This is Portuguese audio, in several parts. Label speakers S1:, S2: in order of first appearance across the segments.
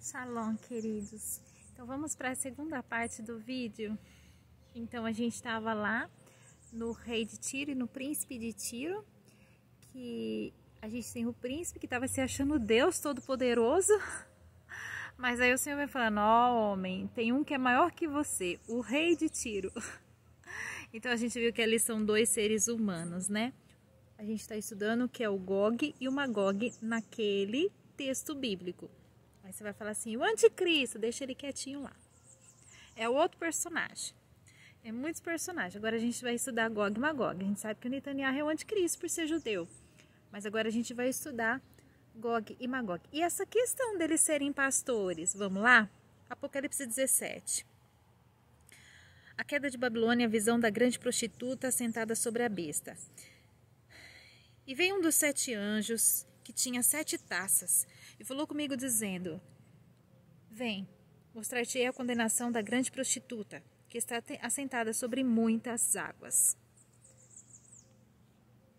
S1: Shalom, queridos. Então vamos para a segunda parte do vídeo. Então a gente estava lá no rei de Tiro e no príncipe de Tiro, que a gente tem o príncipe que estava se achando Deus Todo-Poderoso, mas aí o Senhor vai falando: ó, homem, tem um que é maior que você, o rei de Tiro. Então a gente viu que ali são dois seres humanos, né? A gente está estudando o que é o Gog e o Magog naquele texto bíblico. Aí você vai falar assim: o anticristo, deixa ele quietinho lá. É o outro personagem. É muitos personagens. Agora a gente vai estudar Gog e Magog. A gente sabe que o Netanyahu é o anticristo por ser judeu. Mas agora a gente vai estudar Gog e Magog. E essa questão deles serem pastores, vamos lá? Apocalipse 17. A queda de Babilônia, a visão da grande prostituta sentada sobre a besta. E veio um dos 7 anjos, que tinha 7 taças, e falou comigo dizendo: vem, mostrar-te-ei a condenação da grande prostituta, que está assentada sobre muitas águas,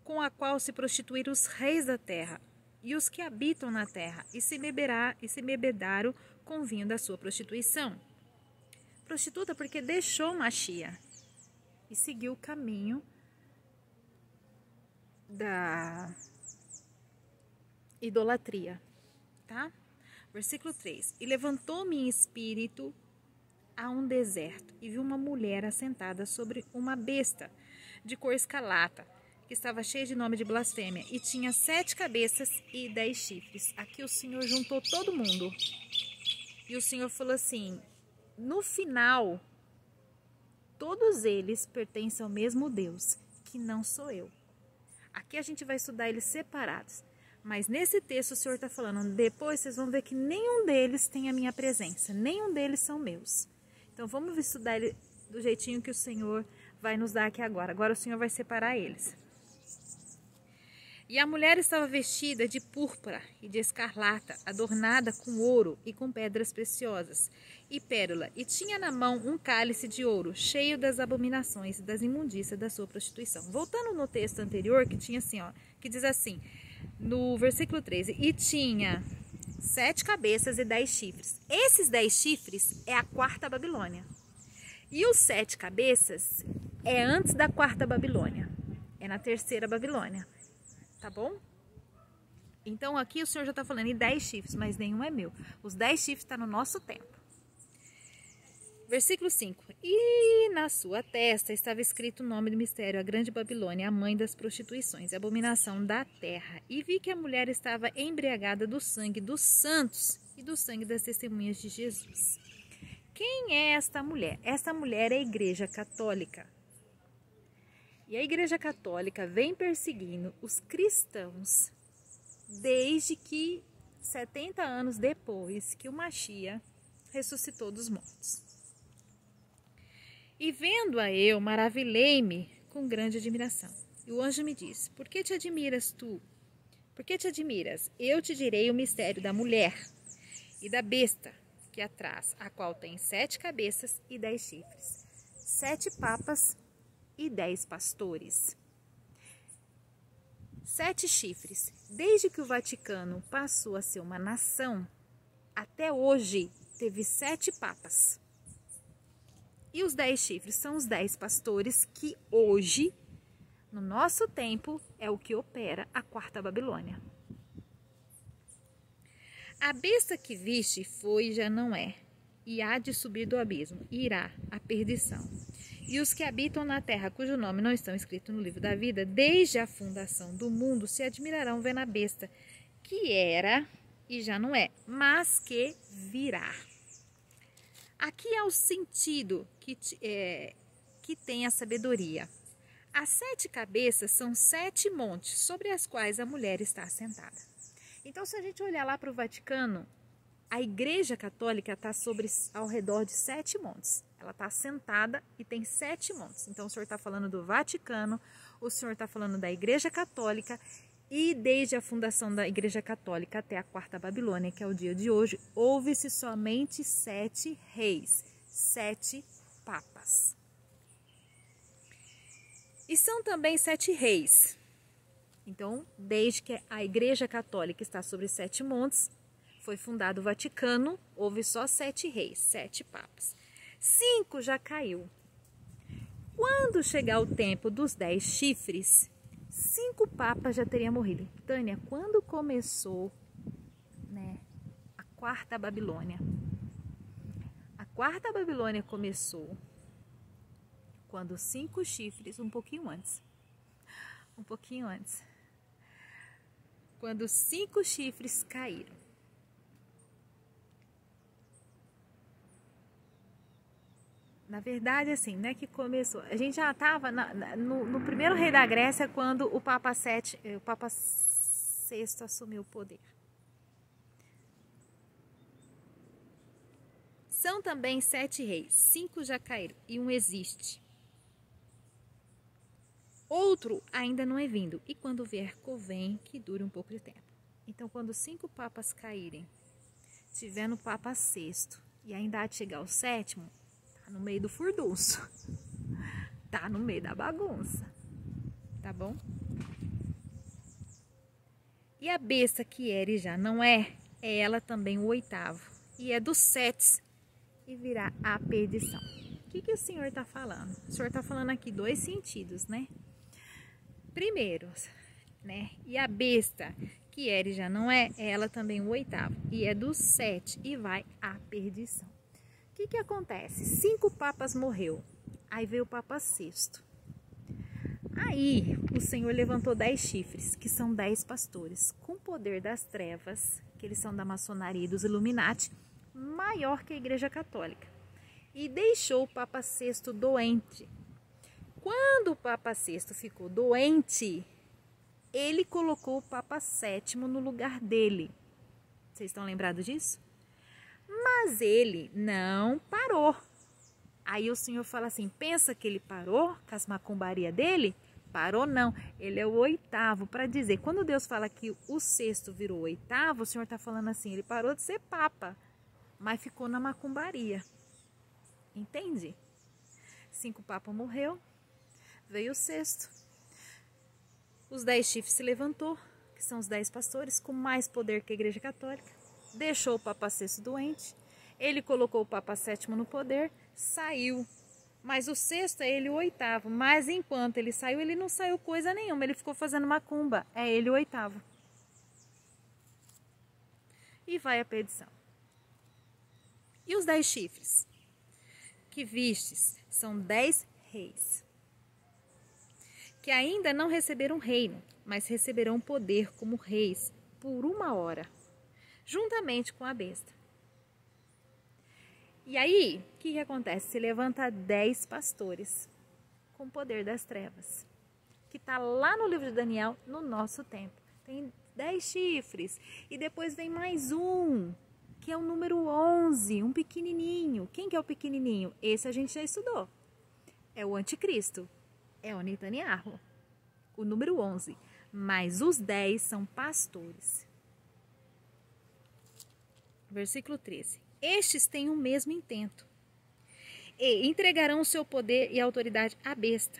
S1: com a qual se prostituíram os reis da terra, e os que habitam na terra, e se bebedaram com o vinho da sua prostituição. Prostituta porque deixou Machia e seguiu o caminho da idolatria, tá? Versículo 3. E levantou-me em espírito a um deserto, e vi uma mulher assentada sobre uma besta de cor escarlata, que estava cheia de nome de blasfêmia, e tinha 7 cabeças e 10 chifres. Aqui o Senhor juntou todo mundo. E o Senhor falou assim: no final, todos eles pertencem ao mesmo Deus, que não sou eu. Aqui a gente vai estudar eles separados. Mas nesse texto o Senhor está falando: depois vocês vão ver que nenhum deles tem a minha presença. Nenhum deles são meus. Então vamos estudar ele do jeitinho que o Senhor vai nos dar aqui agora. Agora o Senhor vai separar eles. E a mulher estava vestida de púrpura e de escarlata, adornada com ouro e com pedras preciosas e pérola, e tinha na mão um cálice de ouro, cheio das abominações e das imundícias da sua prostituição. Voltando no texto anterior, que tinha assim, ó, que diz assim, no versículo 13, e tinha 7 cabeças e 10 chifres. Esses 10 chifres é a 4ª Babilônia. E os 7 cabeças é antes da 4ª Babilônia. É na 3ª Babilônia. Tá bom? Então aqui o Senhor já está falando em 10 chifres, mas nenhum é meu. Os 10 chifres estão no nosso tempo. Versículo 5. E na sua testa estava escrito o nome do mistério, a grande Babilônia, a mãe das prostituições, a abominação da terra. E vi que a mulher estava embriagada do sangue dos santos e do sangue das testemunhas de Jesus. Quem é esta mulher? Esta mulher é a Igreja Católica. E a Igreja Católica vem perseguindo os cristãos desde que 70 anos depois que o Machia ressuscitou dos mortos. E vendo-a eu, maravilhei-me com grande admiração. E o anjo me disse: por que te admiras tu? Por que te admiras? Eu te direi o mistério da mulher e da besta que a traz, a qual tem 7 cabeças e 10 chifres, 7 papas e 10 pastores. 7 chifres. Desde que o Vaticano passou a ser uma nação, até hoje teve 7 papas. E os 10 chifres são os 10 pastores que hoje, no nosso tempo, é o que opera a 4ª Babilônia. A besta que viste foi e já não é, e há de subir do abismo, e irá à perdição. E os que habitam na terra, cujo nome não estão escrito no livro da vida, desde a fundação do mundo, se admirarão vendo a besta, que era e já não é, mas que virá. Aqui é o sentido que tem a sabedoria. As 7 cabeças são 7 montes sobre as quais a mulher está assentada. Então, se a gente olhar lá para o Vaticano, a Igreja Católica está ao redor de 7 montes. Ela está assentada e tem 7 montes. Então, o Senhor está falando do Vaticano, o Senhor está falando da Igreja Católica, e desde a fundação da Igreja Católica até a 4ª Babilônia, que é o dia de hoje, houve-se somente 7 reis, 7 papas. E são também 7 reis. Então, desde que a Igreja Católica está sobre 7 montes, foi fundado o Vaticano, houve só 7 reis, 7 papas. 5 já caiu. Quando chegar o tempo dos 10 chifres, 5 papas já teriam morrido. Tânia, quando começou, né, a quarta Babilônia? A quarta Babilônia começou quando 5 chifres, um pouquinho antes. Quando 5 chifres caíram. Na verdade, assim, né, que começou. A gente já estava no primeiro rei da Grécia, quando o Papa VI assumiu o poder. São também 7 reis, 5 já caíram e um existe. Outro ainda não é vindo, e quando vier, convém que dure um pouco de tempo. Então, quando 5 papas caírem, tiver no Papa VI, e ainda há de chegar o 7º, tá no meio do furdunço, tá no meio da bagunça, tá bom? E a besta que era e já não é ela também o 8º, e é dos 7 e virá a perdição. O que o Senhor está falando? O Senhor está falando aqui 2 sentidos, né? Primeiro, né? E a besta que era e já não é ela também o 8º, e é dos 7 e vai à perdição. O que acontece? 5 papas morreu, aí veio o Papa VI. Aí o Senhor levantou 10 chifres, que são 10 pastores, com poder das trevas, que eles são da maçonaria e dos Illuminati, maior que a Igreja Católica. E deixou o Papa VI doente. Quando o Papa VI ficou doente, ele colocou o Papa VII no lugar dele. Vocês estão lembrados disso? Mas ele não parou. Aí o Senhor fala assim, pensa que ele parou com as macumbarias dele? Parou não, ele é o 8º, para dizer, quando Deus fala que o 6º virou o 8º, o Senhor está falando assim, ele parou de ser papa, mas ficou na macumbaria. Entende? 5 papas morreu, veio o 6º. Os 10 chifres se levantou, que são os 10 pastores, com mais poder que a Igreja Católica. Deixou o Papa VI doente, ele colocou o Papa VII no poder, saiu. Mas o 6º é ele o 8º, mas enquanto ele saiu, ele não saiu coisa nenhuma, ele ficou fazendo macumba, é ele o 8º. E vai a perdição. E os 10 chifres que vistes são 10 reis, que ainda não receberam reino, mas receberão poder como reis por 1 hora, juntamente com a besta. E aí, o que acontece? Se levanta 10 pastores com o poder das trevas, que está lá no livro de Daniel, no nosso tempo. Tem 10 chifres, e depois vem mais um, que é o número 11, um pequenininho. Quem que é o pequenininho? Esse a gente já estudou. É o anticristo, é o Netanyahu, o número 11. Mas os 10 são pastores. Versículo 13. Estes têm o mesmo intento, e entregarão o seu poder e autoridade à besta.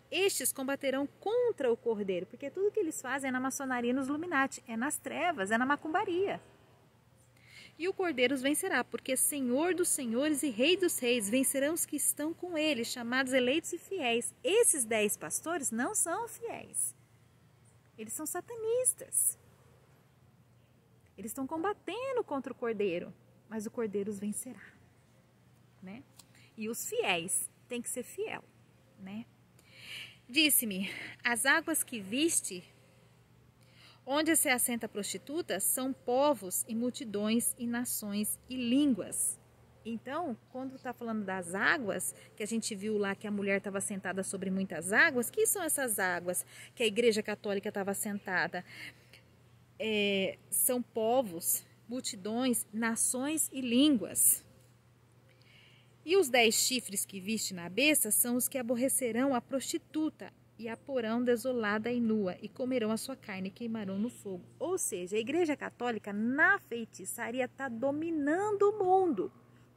S1: Estes combaterão contra o cordeiro, porque tudo que eles fazem é na maçonaria e nos Illuminati, é nas trevas, é na macumbaria. E o cordeiro os vencerá, porque Senhor dos senhores e Rei dos reis vencerão os que estão com ele, chamados eleitos e fiéis. Esses 10 pastores não são fiéis, eles são satanistas. Eles estão combatendo contra o cordeiro, mas o cordeiro os vencerá, né? E os fiéis têm que ser fiel, né? Disse-me, as águas que viste, onde se assenta a prostituta, são povos e multidões e nações e línguas. Então, quando está falando das águas, que a gente viu lá que a mulher estava sentada sobre muitas águas, que são essas águas que a Igreja Católica estava sentada? São povos, multidões, nações e línguas. E os 10 chifres que viste na besta são os que aborrecerão a prostituta e a porão desolada e nua, e comerão a sua carne e queimarão no fogo. Ou seja, a Igreja Católica na feitiçaria está dominando o mundo.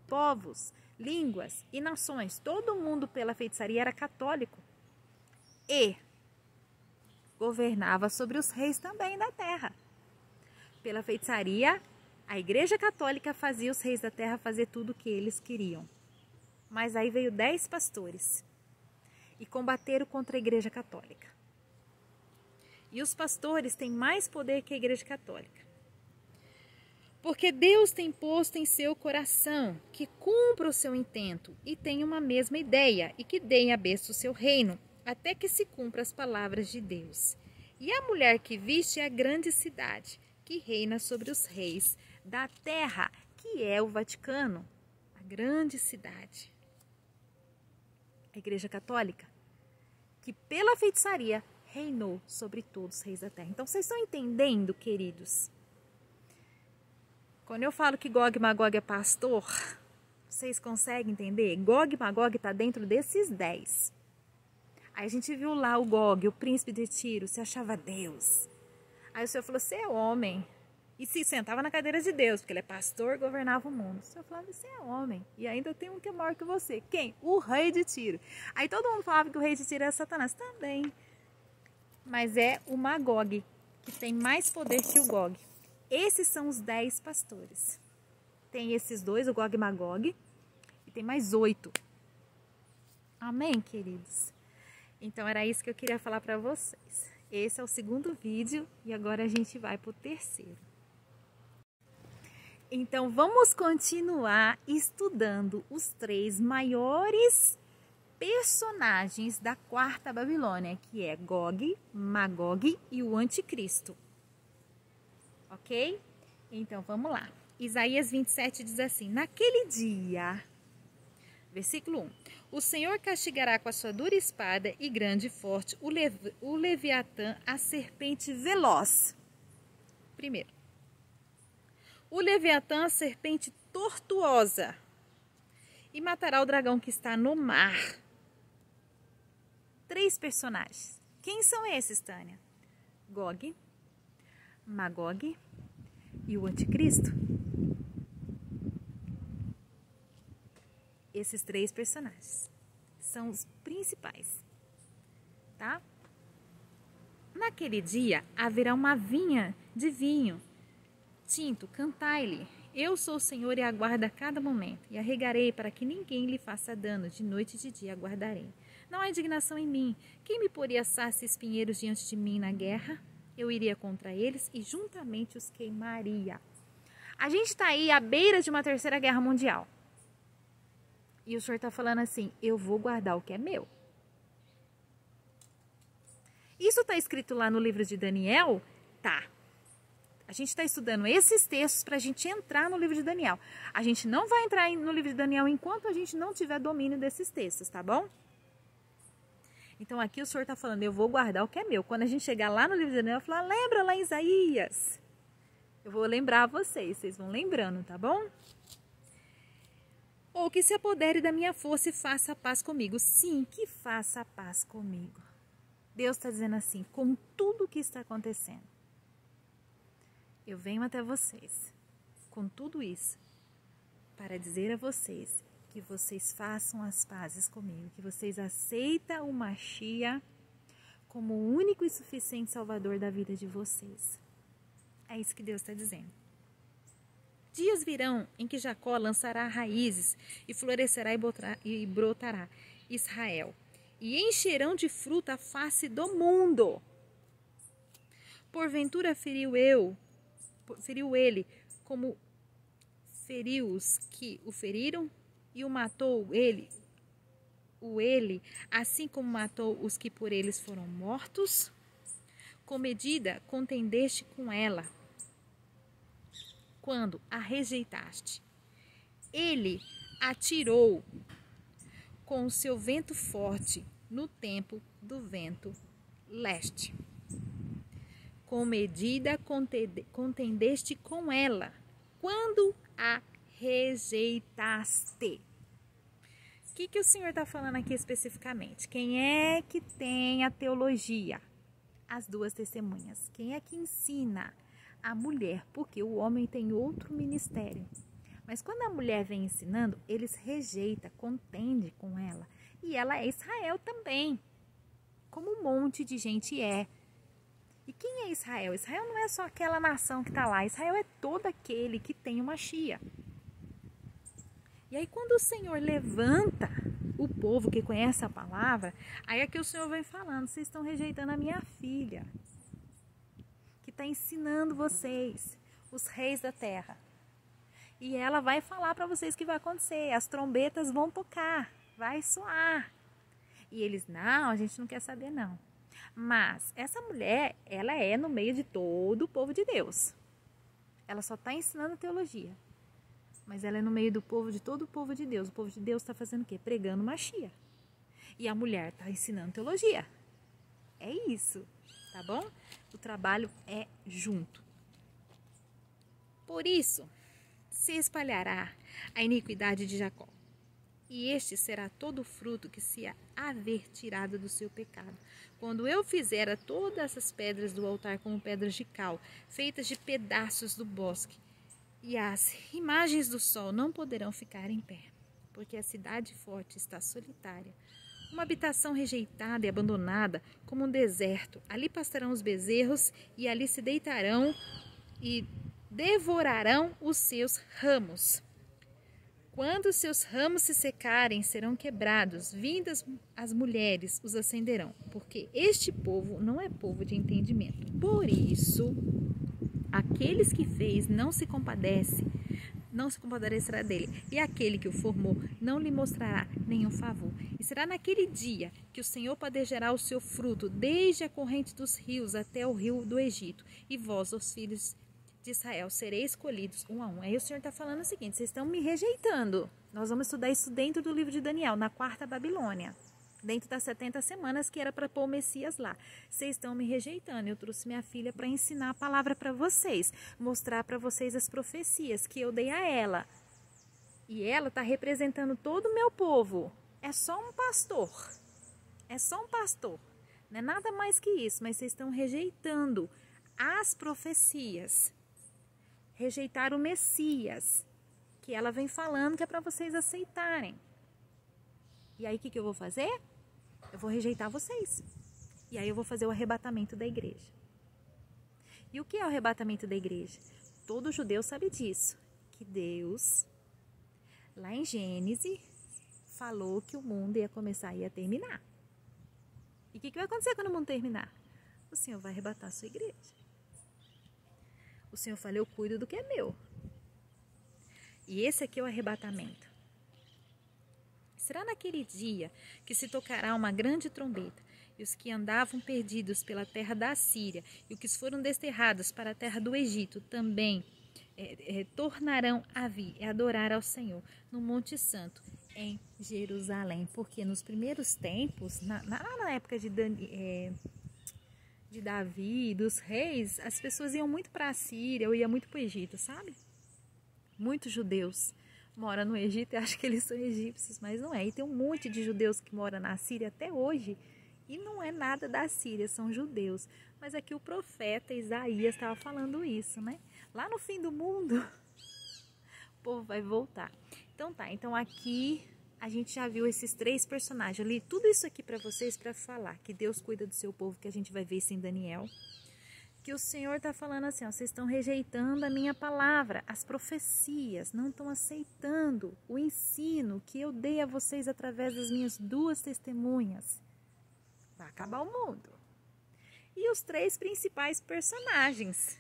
S1: Povos, línguas e nações, todo mundo pela feitiçaria era católico. E governava sobre os reis também da terra. Pela feitiçaria A Igreja Católica fazia os reis da terra fazer tudo o que eles queriam. Mas aí veio 10 pastores e combateram contra a Igreja Católica. E os pastores têm mais poder que a Igreja Católica. Porque Deus tem posto em seu coração que cumpra o seu intento e tenha uma mesma ideia e que dê à besta o seu reino, até que se cumpra as palavras de Deus. E a mulher que viste é a grande cidade, que reina sobre os reis da terra, que é o Vaticano, a grande cidade. A Igreja Católica, que pela feitiçaria reinou sobre todos os reis da terra. Então, vocês estão entendendo, queridos? Quando eu falo que Gog e Magog é pastor, vocês conseguem entender? Gog e Magog está dentro desses 10. Aí a gente viu lá o Gog, o príncipe de Tiro, se achava Deus. Aí o Senhor falou, você é homem. E se sentava na cadeira de Deus, porque ele é pastor, governava o mundo. O Senhor falava, você é homem. E ainda tem um que é maior que você. Quem? O rei de Tiro. Aí todo mundo falava que o rei de Tiro era Satanás. Também. Mas é o Magog, que tem mais poder que o Gog. Esses são os 10 pastores. Tem esses dois, o Gog e Magog, e tem mais 8. Amém, queridos? Então, era isso que eu queria falar para vocês. Esse é o segundo vídeo e agora a gente vai para o terceiro. Então, vamos continuar estudando os 3 maiores personagens da quarta Babilônia, que é Gog, Magog e o Anticristo. Ok? Então, vamos lá. Isaías 27 diz assim, naquele dia, versículo 1, o Senhor castigará com a sua dura espada e grande e forte o Leviatã, a serpente veloz. Primeiro, o Leviatã, a serpente tortuosa, e matará o dragão que está no mar. 3 personagens. Quem são esses, Tânia? Gog, Magog e o Anticristo. Esses 3 personagens são os principais, tá? Naquele dia haverá uma vinha de vinho tinto, cantai-lhe. Eu sou o Senhor e aguardo a cada momento, e arregarei para que ninguém lhe faça dano, de noite e de dia aguardarei. Não há indignação em mim. Quem me poria sarça e espinheiros diante de mim na guerra? Eu iria contra eles e juntamente os queimaria. A gente está aí à beira de uma 3ª guerra mundial. E o Senhor está falando assim, eu vou guardar o que é meu. Isso está escrito lá no livro de Daniel? Tá. A gente está estudando esses textos para a gente entrar no livro de Daniel. A gente não vai entrar no livro de Daniel enquanto a gente não tiver domínio desses textos, tá bom? Então aqui o Senhor está falando, eu vou guardar o que é meu. Quando a gente chegar lá no livro de Daniel, eu vou falar, lembra lá em Isaías? Eu vou lembrar vocês vão lembrando, tá bom? Ou que se apodere da minha força e faça a paz comigo. Sim, que faça a paz comigo. Deus está dizendo assim, com tudo o que está acontecendo. Eu venho até vocês, com tudo isso, para dizer a vocês que vocês façam as pazes comigo, que vocês aceitem o Mashiach como o único e suficiente salvador da vida de vocês. É isso que Deus está dizendo. Dias virão em que Jacó lançará raízes e florescerá e brotará Israel, e encherão de fruta a face do mundo. Porventura feriu ele como feriu os que o feriram, e o matou ele, assim como matou os que por eles foram mortos? Com medida contendeste com ela, quando a rejeitaste. Ele atirou com o seu vento forte no tempo do vento leste. Com medida contendeste com ela, quando a rejeitaste. O que o Senhor está falando aqui especificamente? Quem é que tem a teologia? As 2 testemunhas. Quem é que ensina? A mulher, porque o homem tem outro ministério. Mas quando a mulher vem ensinando, eles rejeitam, contendem com ela. E ela é Israel também, como um monte de gente é. E quem é Israel? Israel não é só aquela nação que está lá. Israel é todo aquele que tem uma Mashiach. E aí quando o Senhor levanta o povo que conhece a palavra, aí é que o Senhor vem falando, vocês estão rejeitando a minha filha, que está ensinando vocês, os reis da terra. E ela vai falar para vocês o que vai acontecer, as trombetas vão tocar, vai soar. E eles, não, a gente não quer saber não. Mas essa mulher, ela é no meio de todo o povo de Deus. Ela só está ensinando teologia. Mas ela é no meio do povo, de todo o povo de Deus. O povo de Deus está fazendo o quê? Pregando Mashiach. E a mulher está ensinando teologia. É isso, tá bom? O trabalho é junto. Por isso, se espalhará a iniquidade de Jacó. E este será todo o fruto que se haver tirado do seu pecado. Quando eu fizer a todas essas pedras do altar como pedras de cal, feitas de pedaços do bosque, e as imagens do sol não poderão ficar em pé, porque a cidade forte está solitária, uma habitação rejeitada e abandonada, como um deserto. Ali pastarão os bezerros, e ali se deitarão e devorarão os seus ramos. Quando os seus ramos se secarem, serão quebrados, vindas as mulheres os acenderão, porque este povo não é povo de entendimento. Por isso, aqueles que fez não se compadecerá dele, e aquele que o formou não lhe mostrará nenhum favor. E será naquele dia que o Senhor padejará o seu fruto, desde a corrente dos rios até o rio do Egito, e vós, os filhos de Israel, sereis escolhidos um a um. Aí o Senhor está falando o seguinte, vocês estão me rejeitando. Nós vamos estudar isso dentro do livro de Daniel, na quarta Babilônia, dentro das 70 semanas que era para pôr o Messias lá. Vocês estão me rejeitando. Eu trouxe minha filha para ensinar a palavra para vocês, mostrar para vocês as profecias que eu dei a ela. E ela está representando todo o meu povo. É só um pastor. É só um pastor. Não é nada mais que isso, mas vocês estão rejeitando as profecias. Rejeitar o Messias, que ela vem falando que é para vocês aceitarem. E aí o que eu vou fazer? Eu vou rejeitar vocês. E aí eu vou fazer o arrebatamento da igreja. E o que é o arrebatamento da igreja? Todo judeu sabe disso. Que Deus, lá em Gênesis, falou que o mundo ia começar e ia terminar. E o que vai acontecer quando o mundo terminar? O Senhor vai arrebatar a sua igreja. O Senhor falou, eu cuido do que é meu. E esse aqui é o arrebatamento. Será naquele dia que se tocará uma grande trombeta, e os que andavam perdidos pela terra da Assíria, e os que foram desterrados para a terra do Egito, também tornarão a vir e adorar ao Senhor no Monte Santo, em Jerusalém. Porque nos primeiros tempos, na época de Davi, dos reis, as pessoas iam muito para a Síria, ou iam muito para o Egito, sabe? Muitos judeus moram no Egito e acham que eles são egípcios, mas não é. E tem um monte de judeus que moram na Síria até hoje, e não é nada da Síria, são judeus. Mas aqui o profeta Isaías estava falando isso, né? Lá no fim do mundo, o povo vai voltar. Então tá, então aqui a gente já viu esses três personagens. Eu li tudo isso aqui para vocês para falar que Deus cuida do seu povo, que a gente vai ver isso em Daniel. Que o Senhor está falando assim, ó, vocês estão rejeitando a minha palavra, as profecias, não estão aceitando o ensino que eu dei a vocês através das minhas duas testemunhas. Vai acabar o mundo. E os três principais personagens,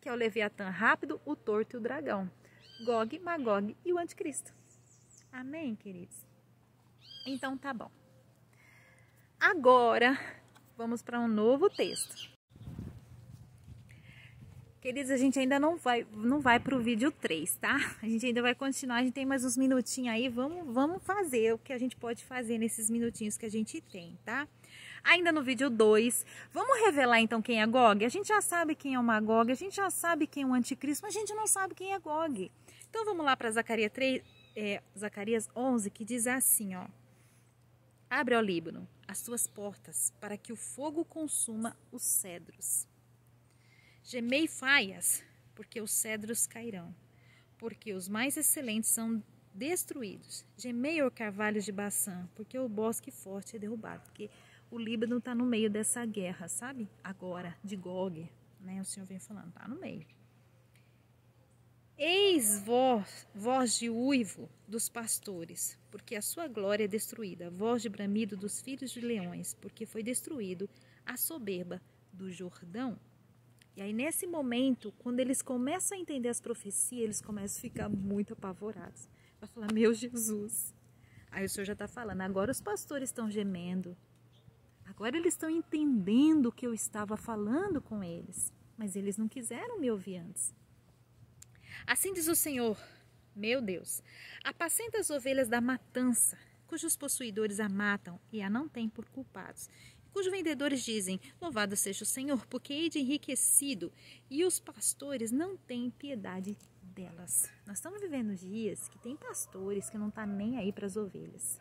S1: que é o Leviatã rápido, o torto e o dragão. Gog, Magog e o anticristo. Amém, queridos? Então tá bom. Agora, vamos para um novo texto. Queridos, a gente ainda não vai para o vídeo 3, tá? A gente ainda vai continuar, a gente tem mais uns minutinhos aí, vamos fazer o que a gente pode fazer nesses minutinhos que a gente tem, tá? Ainda no vídeo 2, vamos revelar então quem é Gog? A gente já sabe quem é o Magog, a gente já sabe quem é o anticristo, mas a gente não sabe quem é Gog. Então vamos lá para Zacarias 11, que diz assim, ó. Abre, ó Líbano, as suas portas, para que o fogo consuma os cedros. Gemei faias, porque os cedros cairão, porque os mais excelentes são destruídos. Gemei, ó carvalhos de Baçã, porque o bosque forte é derrubado. Porque o Líbano está no meio dessa guerra, sabe? Agora, de Gog, né? O Senhor vem falando, está no meio. Eis voz de uivo dos pastores, porque a sua glória é destruída, voz de bramido dos filhos de leões, porque foi destruído a soberba do Jordão. E aí, nesse momento, quando eles começam a entender as profecias, eles começam a ficar muito apavorados. Vai falar, meu Jesus. Aí o Senhor já está falando, agora os pastores estão gemendo. Agora eles estão entendendo o que eu estava falando com eles. Mas eles não quiseram me ouvir antes. Assim diz o Senhor, meu Deus, apacenta as ovelhas da matança, cujos possuidores a matam e a não têm por culpados. Cujos vendedores dizem, louvado seja o Senhor, porque hei de enriquecido, e os pastores não têm piedade delas. Nós estamos vivendo dias que tem pastores que não estão nem aí para as ovelhas.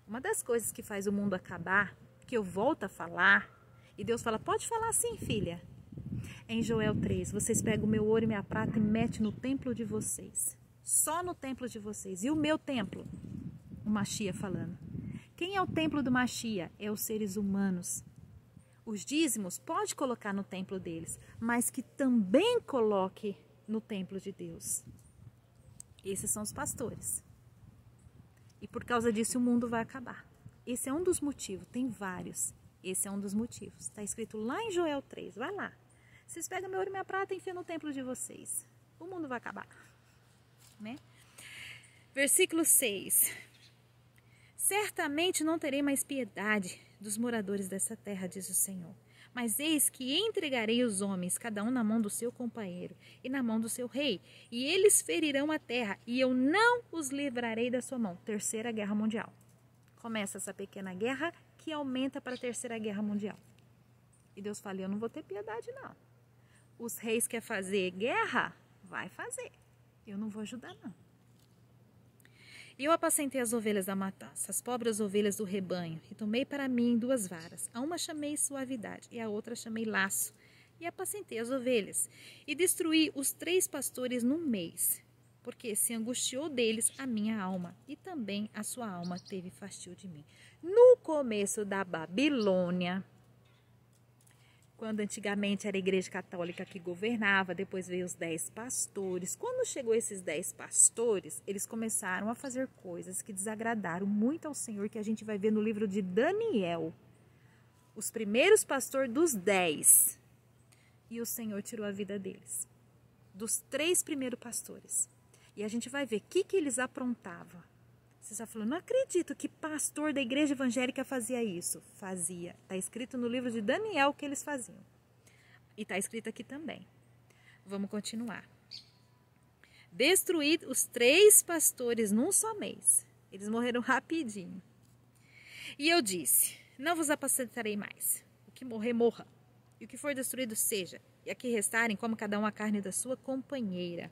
S1: Uma das coisas que faz o mundo acabar, que eu volto a falar, e Deus fala, pode falar sim, filha. Em Joel 3, vocês pegam o meu ouro e minha prata e metem no templo de vocês. Só no templo de vocês. E o meu templo? O Machia falando. Quem é o templo do Machia? É os seres humanos. Os dízimos pode colocar no templo deles, mas que também coloque no templo de Deus. Esses são os pastores. E por causa disso o mundo vai acabar. Esse é um dos motivos, tem vários. Esse é um dos motivos. Está escrito lá em Joel 3, vai lá. Vocês pegam meu ouro e minha prata e enfiam no templo de vocês. O mundo vai acabar. Né? Versículo 6. Certamente não terei mais piedade dos moradores dessa terra, diz o Senhor. Mas eis que entregarei os homens, cada um na mão do seu companheiro e na mão do seu rei. E eles ferirão a terra, e eu não os livrarei da sua mão. Terceira Guerra Mundial. Começa essa pequena guerra que aumenta para a Terceira Guerra Mundial. E Deus fala, eu não vou ter piedade não. Os reis querem fazer guerra? Vai fazer. Eu não vou ajudar não. E eu apacentei as ovelhas da matança, as pobres ovelhas do rebanho, e tomei para mim 2 varas. A uma chamei suavidade, e a outra chamei laço. E apacentei as ovelhas, e destruí os 3 pastores num mês, porque se angustiou deles a minha alma, e também a sua alma teve fastio de mim. No começo da Babilônia, quando antigamente era a igreja católica que governava, depois veio os 10 pastores. Quando chegou esses 10 pastores, eles começaram a fazer coisas que desagradaram muito ao Senhor, que a gente vai ver no livro de Daniel. Os primeiros pastores dos 10. E o Senhor tirou a vida deles. Dos 3 primeiros pastores. E a gente vai ver o que eles aprontavam. Você está falando, não acredito que pastor da igreja evangélica fazia isso. Fazia. Está escrito no livro de Daniel que eles faziam. E está escrito aqui também. Vamos continuar. Destruí os 3 pastores num só mês. Eles morreram rapidinho. E eu disse, não vos apacentarei mais. O que morrer, morra. E o que for destruído, seja. E aqui restarem, como cada um a carne da sua companheira.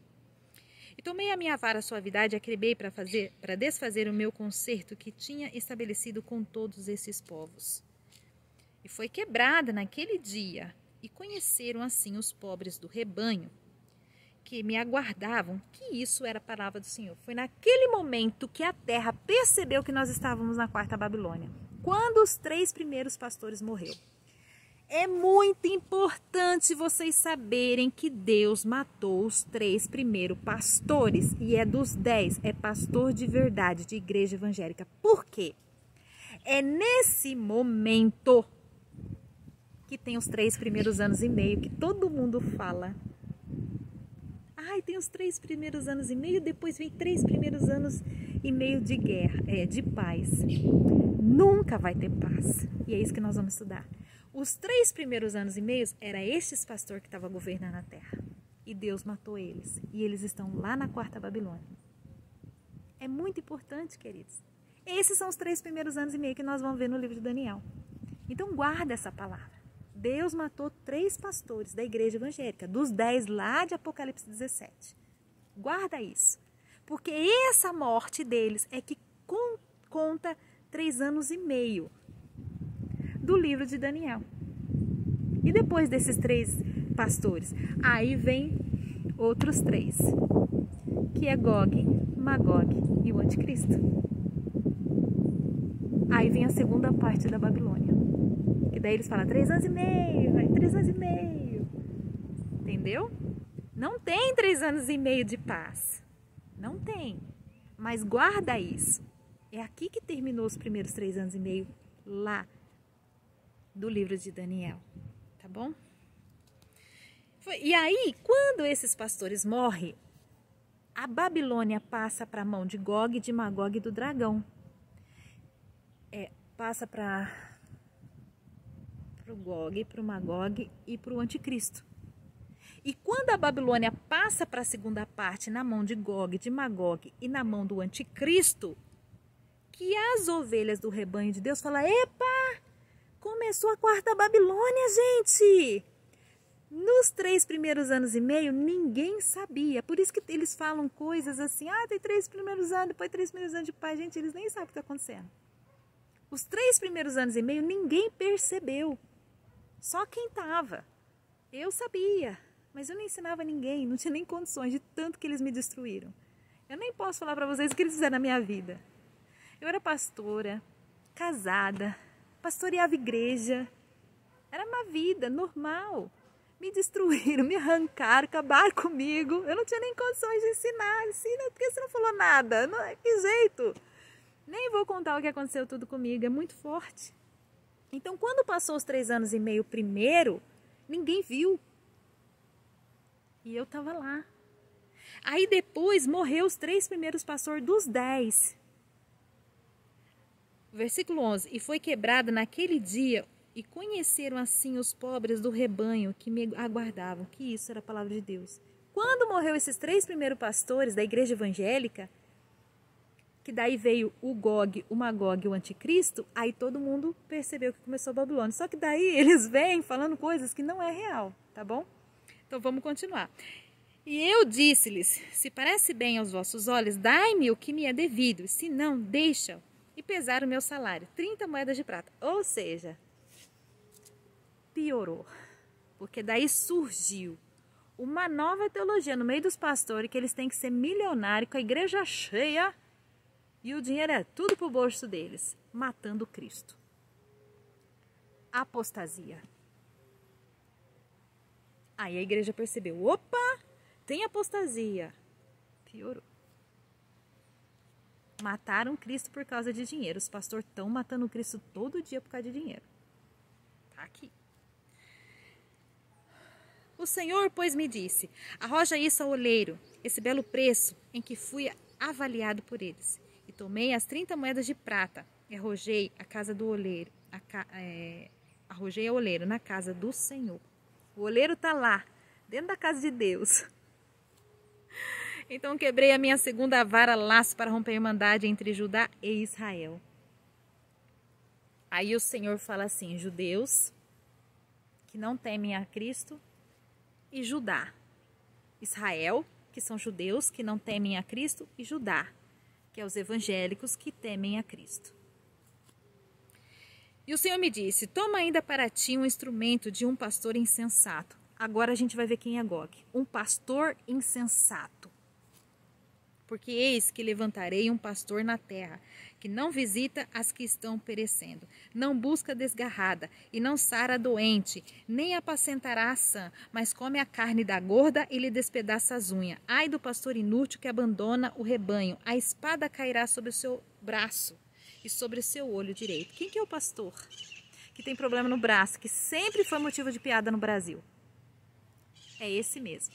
S1: E tomei a minha vara suavidade e acrebei para desfazer o meu concerto que tinha estabelecido com todos esses povos. E foi quebrada naquele dia, e conheceram assim os pobres do rebanho, que me aguardavam, que isso era a palavra do Senhor. Foi naquele momento que a terra percebeu que nós estávamos na 4ª Babilônia, quando os 3 primeiros pastores morreram. É muito importante vocês saberem que Deus matou os 3 primeiros pastores. E é dos 10, é pastor de verdade, de igreja evangélica. Por quê? É nesse momento que tem os 3 primeiros anos e meio, que todo mundo fala. Ai, tem os 3 primeiros anos e meio, depois vem 3 primeiros anos e meio de guerra, de paz. Nunca vai ter paz. E é isso que nós vamos estudar. Os 3 primeiros anos e meio era estes pastores que estavam governando a terra. E Deus matou eles. E eles estão lá na 4ª Babilônia. É muito importante, queridos. Esses são os 3 primeiros anos e meio que nós vamos ver no livro de Daniel. Então guarda essa palavra. Deus matou 3 pastores da igreja evangélica, dos 10 lá de Apocalipse 17. Guarda isso. Porque essa morte deles é que conta 3 anos e meio do livro de Daniel. E depois desses 3 pastores, aí vem outros 3, que é Gog, Magog e o anticristo. Aí vem a segunda parte da Babilônia. E daí eles falam 3 anos e meio, vai 3 anos e meio. Entendeu? Não tem 3 anos e meio de paz. Não tem. Mas guarda isso. É aqui que terminou os primeiros 3 anos e meio lá do livro de Daniel. Tá bom? E aí, quando esses pastores morrem, a Babilônia passa para a mão de Gog, de Magog e do dragão. Passa para o Gog, para o Magog e para o anticristo. E quando a Babilônia passa para a segunda parte na mão de Gog, de Magog e na mão do anticristo, que as ovelhas do rebanho de Deus falam, epa, começou a quarta Babilônia, gente! Nos 3 primeiros anos e meio, ninguém sabia. Por isso que eles falam coisas assim, tem 3 primeiros anos, depois 3 primeiros anos de paz. Gente, eles nem sabem o que está acontecendo. Os 3 primeiros anos e meio, ninguém percebeu. Só quem estava. Eu sabia, mas eu não ensinava ninguém, não tinha nem condições de tanto que eles me destruíram. Eu nem posso falar para vocês o que eles fizeram na minha vida. Eu era pastora, casada, pastoreava igreja. Era uma vida normal. Me destruíram, me arrancaram, acabaram comigo. Eu não tinha nem condições de ensinar. Ensina, porque você não falou nada. Não, que jeito? Nem vou contar o que aconteceu tudo comigo. É muito forte. Então, quando passou os 3 anos e meio primeiro, ninguém viu. E eu estava lá. Aí depois morreu os 3 primeiros pastores dos 10. Versículo 11. E foi quebrado naquele dia... E conheceram assim os pobres do rebanho que me aguardavam. Que isso era a palavra de Deus. Quando morreu esses 3 primeiros pastores da igreja evangélica, que daí veio o Gog, o Magog e o anticristo, aí todo mundo percebeu que começou a Babilônia. Só que daí eles vêm falando coisas que não é real, tá bom? Então vamos continuar. E eu disse-lhes, se parece bem aos vossos olhos, dai-me o que me é devido, se não, deixa e pesar o meu salário, 30 moedas de prata. Ou seja... piorou, porque daí surgiu uma nova teologia no meio dos pastores que eles têm que ser milionários com a igreja cheia e o dinheiro é tudo pro bolso deles, matando Cristo. Apostasia. Aí a igreja percebeu, opa, tem apostasia. Piorou. Mataram Cristo por causa de dinheiro. Os pastores estão matando Cristo todo dia por causa de dinheiro. Tá aqui. O Senhor, pois, me disse, arroja isso ao oleiro, esse belo preço em que fui avaliado por eles. E tomei as 30 moedas de prata e arrojei a casa do oleiro, arrojei ao oleiro na casa do Senhor. O oleiro está lá, dentro da casa de Deus. Então quebrei a minha segunda vara, laço para romper a irmandade entre Judá e Israel. Aí o Senhor fala assim, judeus que não temem a Cristo, e Judá, Israel, que são judeus que não temem a Cristo, e Judá, que é os evangélicos que temem a Cristo. E o Senhor me disse, toma ainda para ti um instrumento de um pastor insensato. Agora a gente vai ver quem é Gog. Um pastor insensato. Porque eis que levantarei um pastor na terra, que não visita as que estão perecendo, não busca desgarrada, e não sara doente, nem apacentará a sã, mas come a carne da gorda e lhe despedaça as unhas. Ai do pastor inútil que abandona o rebanho, a espada cairá sobre o seu braço e sobre o seu olho direito. Quem que é o pastor que tem problema no braço, que sempre foi motivo de piada no Brasil? É esse mesmo.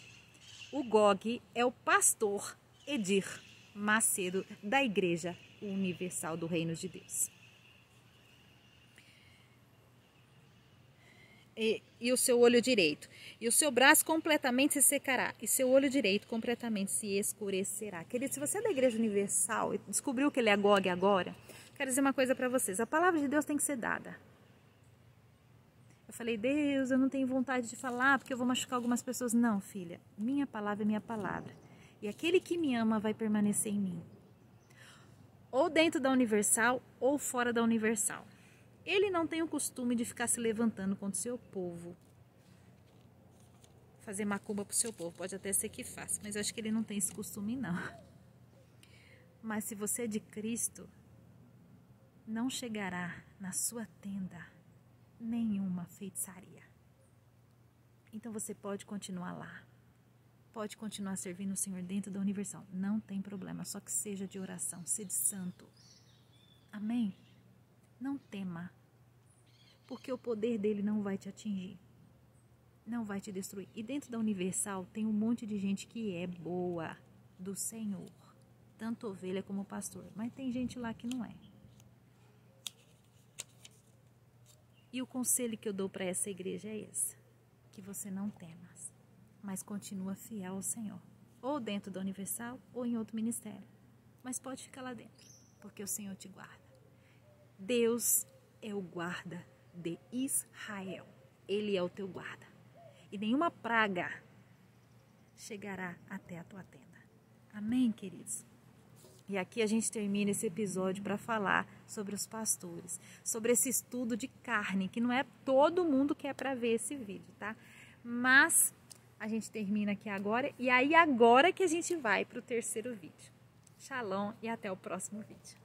S1: O Gog é o pastor Edir Macedo, da Igreja Universal do Reino de Deus. E o seu olho direito. E o seu braço completamente se secará. E seu olho direito completamente se escurecerá. Querido, se você é da Igreja Universal e descobriu que ele é Gog agora, quero dizer uma coisa para vocês. A palavra de Deus tem que ser dada. Eu falei, Deus, eu não tenho vontade de falar porque eu vou machucar algumas pessoas. Não, filha, minha palavra é minha palavra. E aquele que me ama vai permanecer em mim. Ou dentro da Universal, ou fora da Universal. Ele não tem o costume de ficar se levantando contra o seu povo. Fazer macumba para o seu povo. Pode até ser que faça, mas eu acho que ele não tem esse costume, não. Mas se você é de Cristo, não chegará na sua tenda nenhuma feitiçaria. Então você pode continuar lá. Pode continuar servindo o Senhor dentro da Universal. Não tem problema, só que seja de oração, seja santo. Amém? Não tema, porque o poder dele não vai te atingir. Não vai te destruir. E dentro da Universal tem um monte de gente que é boa do Senhor. Tanto ovelha como pastor. Mas tem gente lá que não é. E o conselho que eu dou para essa igreja é esse. Que você não temas, mas continua fiel ao Senhor. Ou dentro da Universal, ou em outro ministério. Mas pode ficar lá dentro, porque o Senhor te guarda. Deus é o guarda de Israel. Ele é o teu guarda. E nenhuma praga chegará até a tua tenda. Amém, queridos? E aqui a gente termina esse episódio para falar sobre os pastores, sobre esse estudo de carne, que não é todo mundo que é para ver esse vídeo, tá? Mas a gente termina aqui agora, e aí agora que a gente vai para o terceiro vídeo. Shalom e até o próximo vídeo.